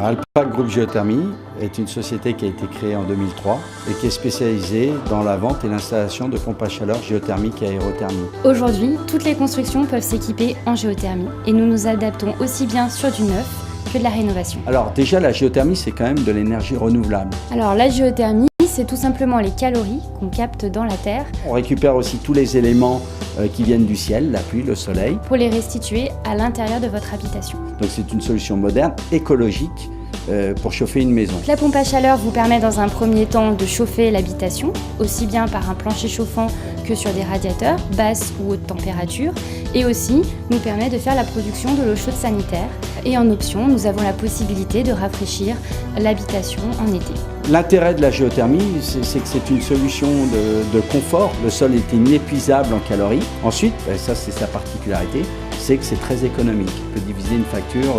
Alpac Groupe Géothermie est une société qui a été créée en 2003 et qui est spécialisée dans la vente et l'installation de pompes à chaleur géothermiques et aérothermiques. Aujourd'hui, toutes les constructions peuvent s'équiper en géothermie et nous nous adaptons aussi bien sur du neuf que de la rénovation. Alors déjà, la géothermie, c'est quand même de l'énergie renouvelable. Alors la géothermie, c'est tout simplement les calories qu'on capte dans la terre. On récupère aussi tous les éléments qui viennent du ciel, la pluie, le soleil, pour les restituer à l'intérieur de votre habitation. Donc c'est une solution moderne, écologique, pour chauffer une maison. La pompe à chaleur vous permet dans un premier temps de chauffer l'habitation, aussi bien par un plancher chauffant que sur des radiateurs, basse ou haute température, et aussi nous permet de faire la production de l'eau chaude sanitaire. Et en option, nous avons la possibilité de rafraîchir l'habitation en été. L'intérêt de la géothermie, c'est que c'est une solution de confort. Le sol est inépuisable en calories. Ensuite, ça c'est sa particularité, c'est que c'est très économique. On peut diviser une facture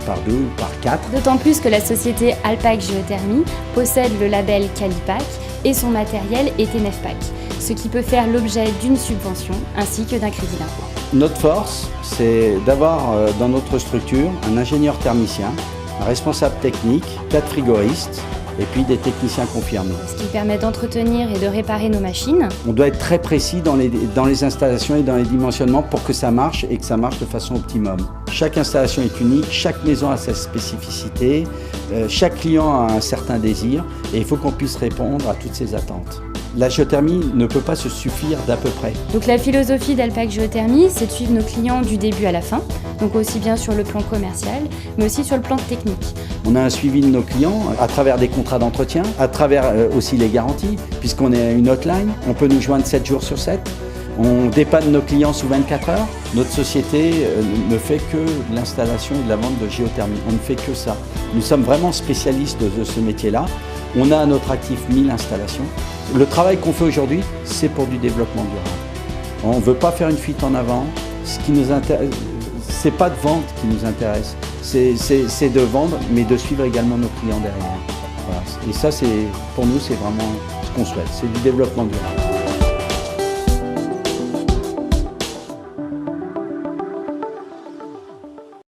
par 2 ou par 4. D'autant plus que la société Alpac Géothermie possède le label Qualipac et son matériel est TNFPAC, ce qui peut faire l'objet d'une subvention ainsi que d'un crédit d'impôt. Notre force, c'est d'avoir dans notre structure un ingénieur thermicien, un responsable technique, 4 frigoristes, et puis des techniciens confirmés. Ce qui permet d'entretenir et de réparer nos machines. On doit être très précis dans les installations et dans les dimensionnements pour que ça marche et que ça marche de façon optimum. Chaque installation est unique, chaque maison a sa spécificité, chaque client a un certain désir et il faut qu'on puisse répondre à toutes ces attentes. La géothermie ne peut pas se suffire d'à peu près. Donc la philosophie d'Alpac Géothermie, c'est de suivre nos clients du début à la fin, donc aussi bien sur le plan commercial, mais aussi sur le plan technique. On a un suivi de nos clients à travers des contrats d'entretien, à travers aussi les garanties, puisqu'on est une hotline, on peut nous joindre 7 jours sur 7. On dépanne nos clients sous 24 heures. Notre société ne fait que l'installation et de la vente de géothermie. On ne fait que ça. Nous sommes vraiment spécialistes de ce métier-là. On a à notre actif 1000 installations. Le travail qu'on fait aujourd'hui, c'est pour du développement durable. On ne veut pas faire une fuite en avant. Ce qui nous intéresse, c'est pas de vente qui nous intéresse. C'est de vendre, mais de suivre également nos clients derrière. Voilà. Et ça, pour nous, c'est vraiment ce qu'on souhaite. C'est du développement durable.